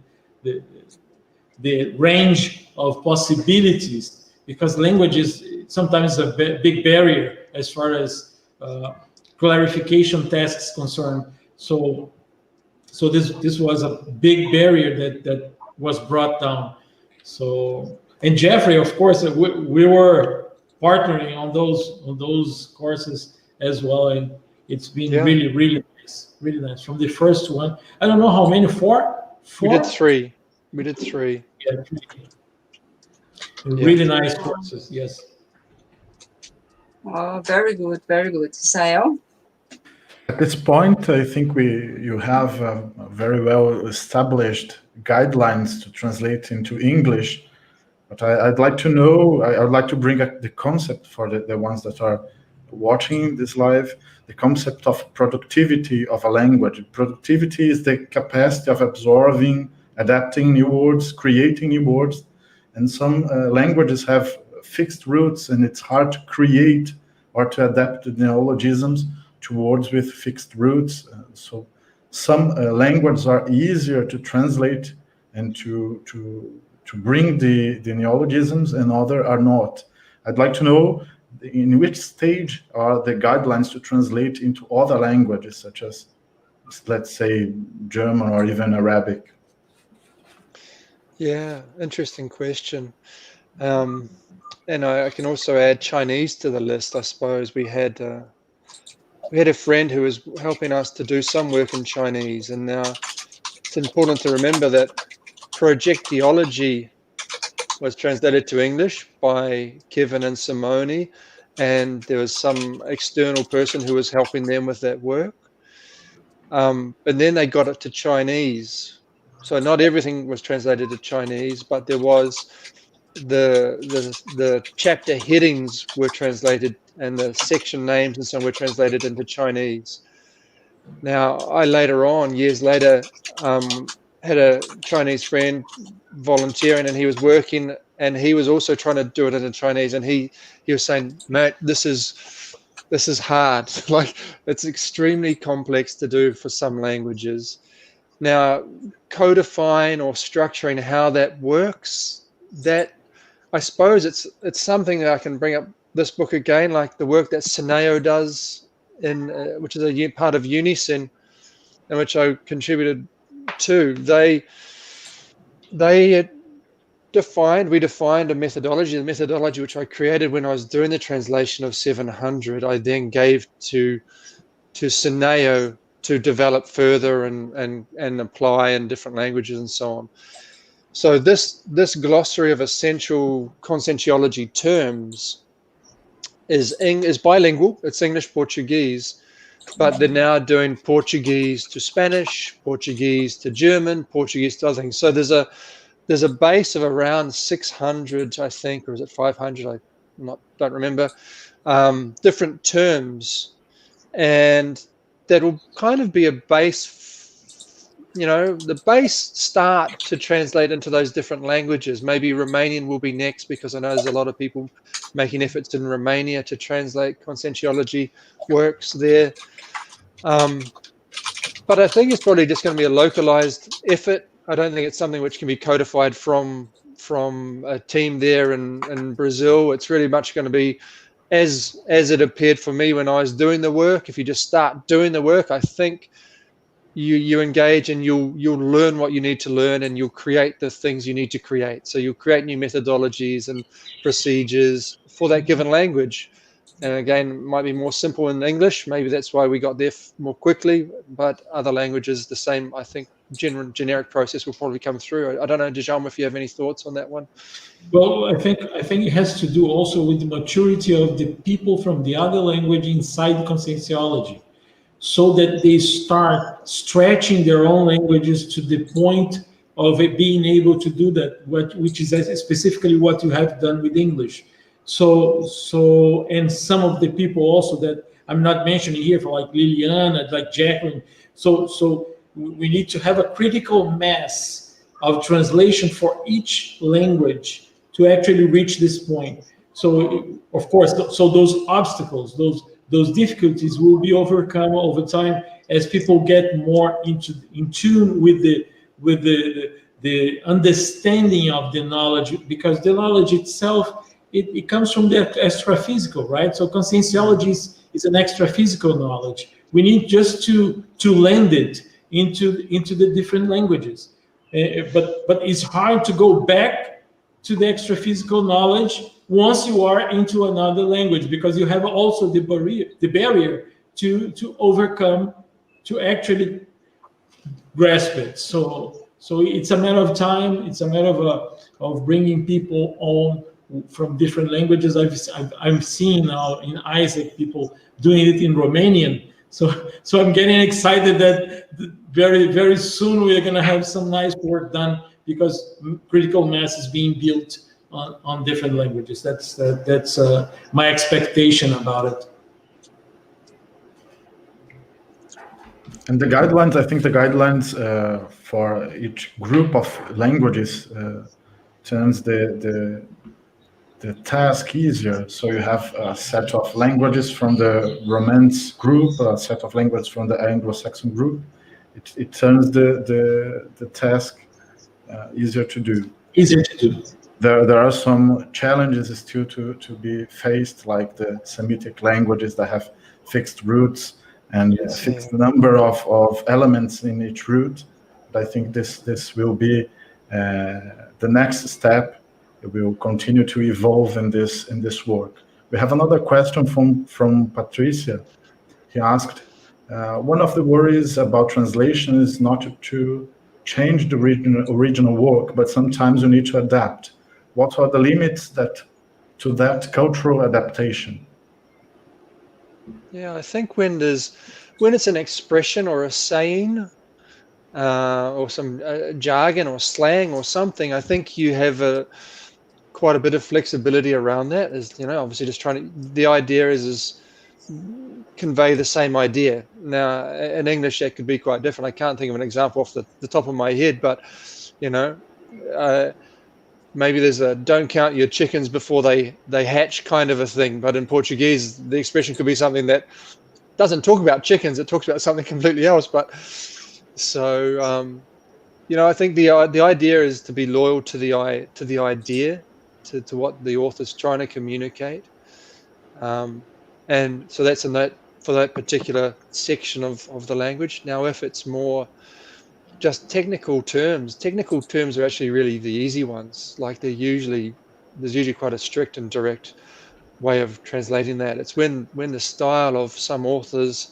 range of possibilities, because language is sometimes a big barrier as far as clarification tasks concerned. So this was a big barrier that was brought down. So, and Jeffrey, of course, we were partnering on those courses as well, and it's been really nice from the first one. I don't know how many, four? We did three. Yeah, really nice courses. Yes. Oh, very good, very good. Isael? At this point, I think you have very well established guidelines to translate into English. But I'd like to know, I'd like to bring up the concept for the ones that are watching this live, the concept of productivity of a language. Productivity is the capacity of absorbing, adapting new words, creating new words. And some languages have fixed roots, and it's hard to create or to adapt the neologisms to words with fixed roots. So some languages are easier to translate and to bring the neologisms, and other are not. I'd like to know in which stage are the guidelines to translate into other languages, such as, let's say, German or even Arabic. Yeah, interesting question. And I can also add Chinese to the list. I suppose we had a friend who was helping us to do some work in Chinese, and now it's important to remember that Projectiology was translated to English by Kevin and Simone, and there was some external person who was helping them with that work. But then they got it to Chinese. So not everything was translated to Chinese, but there was the chapter headings were translated, and the section names and so on were translated into Chinese. Now, I later on, years later, had a Chinese friend volunteering, and he was working, and he was also trying to do it into Chinese, and he was saying, "Mate, this is hard. Like, it's extremely complex to do for some languages." Now, codifying or structuring how that works, that I suppose it's something that I can bring up this book again, like the work that Sineo does in which is a part of Unison, in which I contributed to. We defined a methodology, the methodology which I created when I was doing the translation of 700. I then gave to Sineo to develop further and apply in different languages and so on. So this glossary of essential conscientiology terms is bilingual. It's English Portuguese, but they're now doing Portuguese to Spanish, Portuguese to German, Portuguese to other things. So there's a base of around 600, I think, or is it 500? I don't remember. Different terms, and that will kind of be a base, the base start to translate into those different languages. Maybe Romanian will be next, because I know there's a lot of people making efforts in Romania to translate conscientiology works there. But I think it's probably just going to be a localized effort. I don't think it's something which can be codified from a team there in Brazil. It's really much going to be as it appeared for me when I was doing the work. If you just start doing the work, I think you engage and you'll learn what you need to learn, and you'll create the things you need to create. So you'll create new methodologies and procedures for that given language. And again, it might be more simple in English. Maybe that's why we got there more quickly. But other languages, the same, I think, generic process will probably come through. I don't know, Djalma, if you have any thoughts on that one. Well, I think it has to do also with the maturity of the people from the other language inside conscientiology, so that they start stretching their own languages to the point of it being able to do that, which is specifically what you have done with English. So, and some of the people also that I'm not mentioning here, for like Liliana, like Jacqueline. So we need to have a critical mass of translation for each language to actually reach this point. So, of course, so those obstacles, those difficulties will be overcome over time as people get more in tune with the understanding of the knowledge, because the knowledge itself, it comes from the extra-physical, right? So conscientiology is an extra-physical knowledge. We need just to lend it into the different languages. But it's hard to go back to the extra-physical knowledge once you are into another language, because you have also the barrier to overcome, to actually grasp it. So it's a matter of time. It's a matter of bringing people on from different languages. I'm seeing now in Isaac people doing it in Romanian. So I'm getting excited that very, very soon we're going to have some nice work done, because critical mass is being built on different languages. That's my expectation about it. And the guidelines, I think the guidelines for each group of languages turns the task easier. So you have a set of languages from the Romance group, a set of languages from the Anglo-Saxon group. It turns the task easier to do. Easier to do. There are some challenges still to be faced, like the Semitic languages that have fixed roots and a fixed number of elements in each root. But I think this will be the next step. It will continue to evolve in this work. We have another question from Patricia. He asked, one of the worries about translation is not to change the original work, but sometimes you need to adapt. What are the limits to that cultural adaptation? Yeah, I think when it's an expression or a saying or some jargon or slang or something, I think you have quite a bit of flexibility around that. Obviously just the idea is convey the same idea. Now, in English, that could be quite different. I can't think of an example off the top of my head, but, maybe there's a don't count your chickens before they hatch kind of a thing. But in Portuguese, the expression could be something that doesn't talk about chickens. It talks about something completely else. But So, I think the idea is to be loyal to the idea, to what the author's trying to communicate, and so that's for that particular section of the language. Now, if it's more just technical terms are actually really the easy ones. Like there's usually quite a strict and direct way of translating that. It's when the style of some authors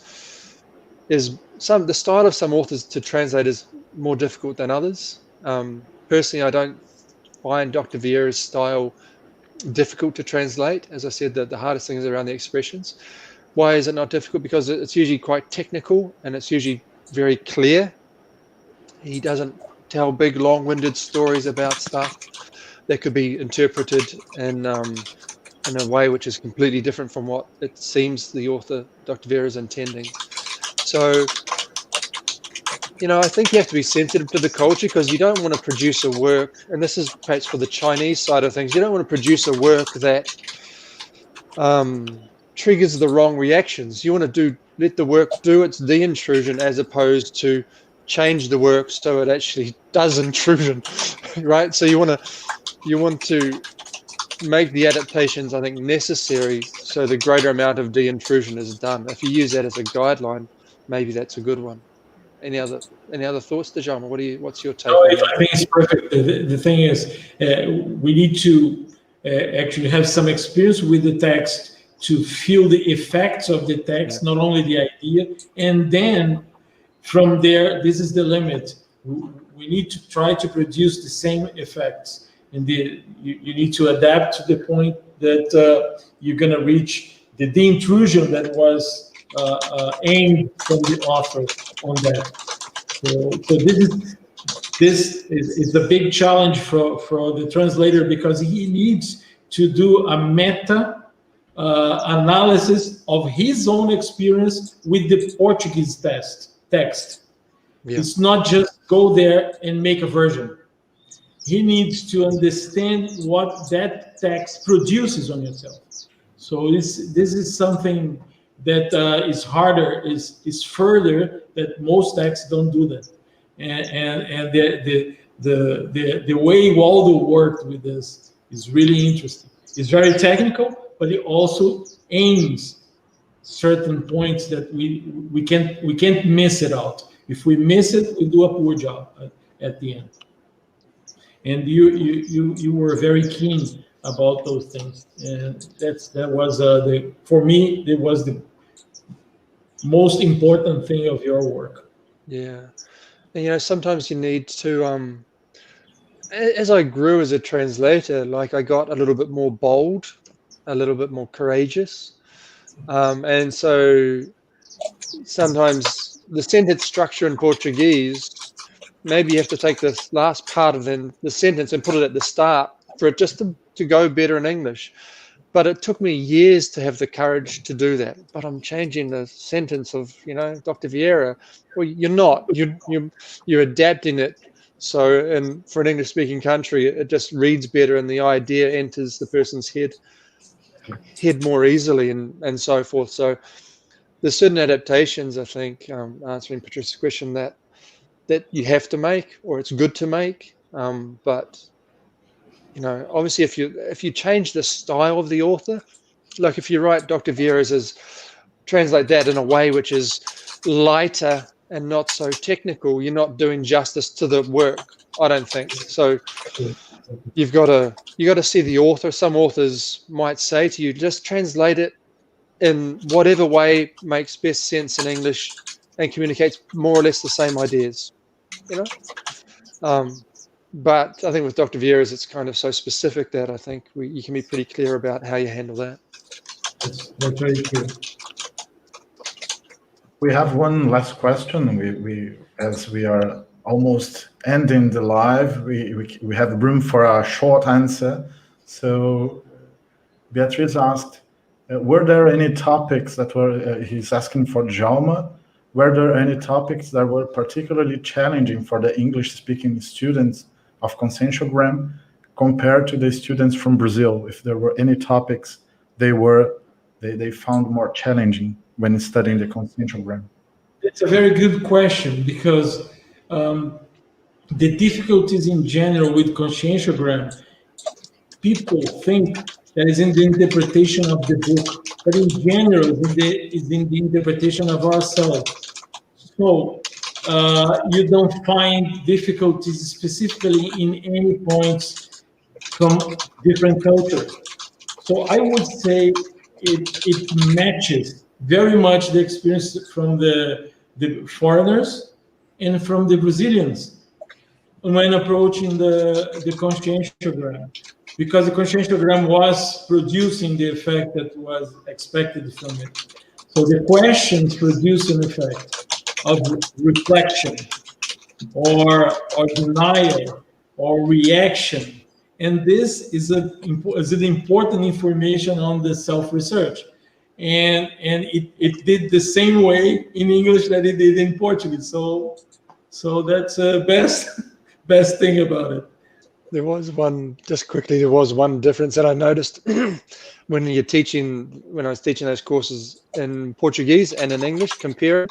to translate is more difficult than others. Personally, I don't find Dr. Vieira's style difficult to translate. As I said, the hardest thing is around the expressions. Why is it not difficult? Because it's usually quite technical and it's usually very clear. He doesn't tell big, long-winded stories about stuff that could be interpreted in a way which is completely different from what it seems the author, Dr. Vieira, is intending. So, I think you have to be sensitive to the culture, because you don't want to produce a work, and this is perhaps for the Chinese side of things, you don't want to produce a work that triggers the wrong reactions. You want to let the work do its de-intrusion, as opposed to change the work so it actually does intrusion, right? So you want to make the adaptations, I think, necessary so the greater amount of de-intrusion is done. If you use that as a guideline, maybe that's a good one. Any other thoughts, Dejama? What's your take on that? I think it's perfect. The thing is, we need to actually have some experience with the text to feel the effects of the text, not only the idea, and then from there, this is the limit. We need to try to produce the same effects, and you need to adapt to the point that you're going to reach the de-intrusion that was aimed from the author on that. So this is the big challenge for the translator, because he needs to do a meta analysis of his own experience with the Portuguese text. Yeah. It's not just go there and make a version. He needs to understand what that text produces on yourself. So this is something that is harder, is further, that most texts don't do that. And the way Waldo worked with this is really interesting. It's very technical, but it also aims certain points that we can't miss it out. If we miss it, we do a poor job at the end. And you were very keen about those things, and that was for me, it was the most important thing of your work. Yeah, and sometimes you need to. As I grew as a translator, like I got a little bit more bold, a little bit more courageous, and so sometimes the sentence structure in Portuguese, maybe you have to take this last part of the sentence and put it at the start for it just to go better in English. But it took me years to have the courage to do that. But I'm changing the sentence of, Dr. Vieira. Well, you're not. You're adapting it. So, and for an English-speaking country, it just reads better, and the idea enters the person's head more easily, and so forth. So, there's certain adaptations, I think, answering Patricia's question, that you have to make, or it's good to make. But obviously, if you change the style of the author, like if you write Dr. Vieira's as translate that in a way which is lighter and not so technical, you're not doing justice to the work, I don't think. So you got to see the author. Some authors might say to you, just translate it in whatever way makes best sense in English and communicates more or less the same ideas, but I think with Dr. Vieira's, it's kind of so specific that I think you can be pretty clear about how you handle that. That's very clear. We have one last question. We as we are almost ending the live, we have room for a short answer. So Beatriz asked, were there any topics that were, he's asking for Djalma, were there any topics that were particularly challenging for the English-speaking students of Conscientiogram compared to the students from Brazil? If there were any topics they found more challenging when studying the Conscientiogram? It's a very good question, because the difficulties in general with conscientiogram, people think that is in the interpretation of the book, but in general, is in the interpretation of ourselves. So you don't find difficulties specifically in any points from different cultures. So I would say it matches very much the experience from the foreigners and from the Brazilians when approaching the conscientiogram, because the conscientiogram was producing the effect that was expected from it. So the questions produce an effect of reflection or denial or reaction. And this is an important information on the self-research. And it did the same way in English that it did in Portuguese. So that's the best thing about it. There was one, just quickly, there was one difference that I noticed when I was teaching those courses in Portuguese and in English, compare.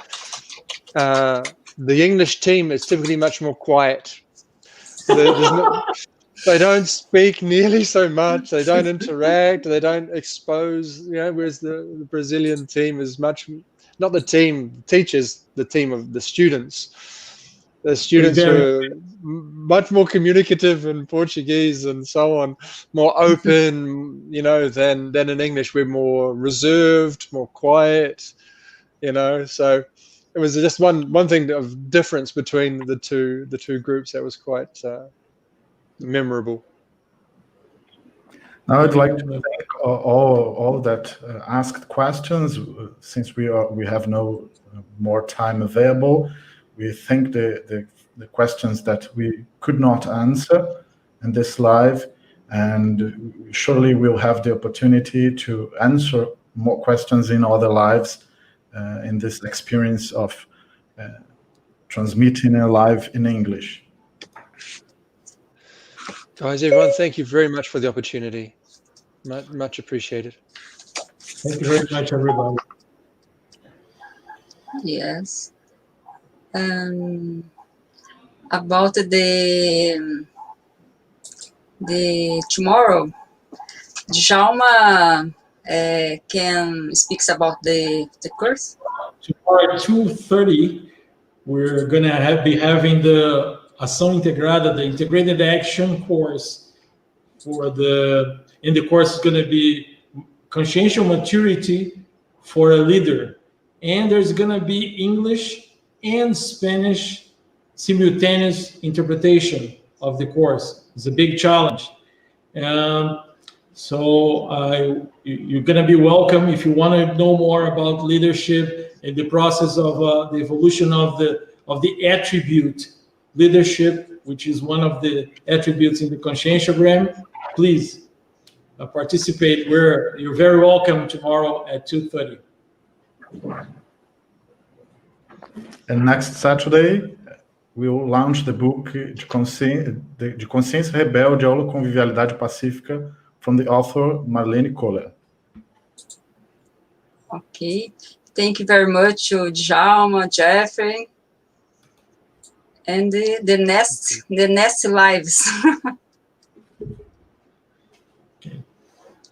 The English team is typically much more quiet. They don't speak nearly so much. They don't interact. They don't expose, whereas the Brazilian team is much, not the team teachers, the team of the students. The students were much more communicative in Portuguese and so on, more open, than in English. We're more reserved, more quiet, so it was just one thing of difference between the two groups that was quite memorable. Now I'd like to thank all that asked questions. Since we have no more time available, we thank the questions that we could not answer in this live, and surely we'll have the opportunity to answer more questions in other lives in this experience of transmitting a live in English. Guys, everyone, thank you very much for the opportunity. Much appreciated. Thank you very much, everybody. Yes. About the tomorrow, Djalma can speaks about the course. Tomorrow at 2:30, we're gonna be having the Ação Integrada, the Integrated Action course and the course is going to be Consciential Maturity for a Leader. And there's going to be English and Spanish simultaneous interpretation of the course. It's a big challenge. So you're going to be welcome if you want to know more about leadership and the process of the evolution of the attribute leadership, which is one of the attributes in the Conscientiogram. Please participate. You're very welcome tomorrow at 2:30. And next Saturday, we will launch the book de Consciência Rebelde, Aula Convivialidade Pacífica, from the author Marlene Kohler. Okay. Thank you very much, Djalma, Jeffrey. And the next lives.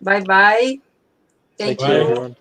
Bye-bye. Thank you. Everyone.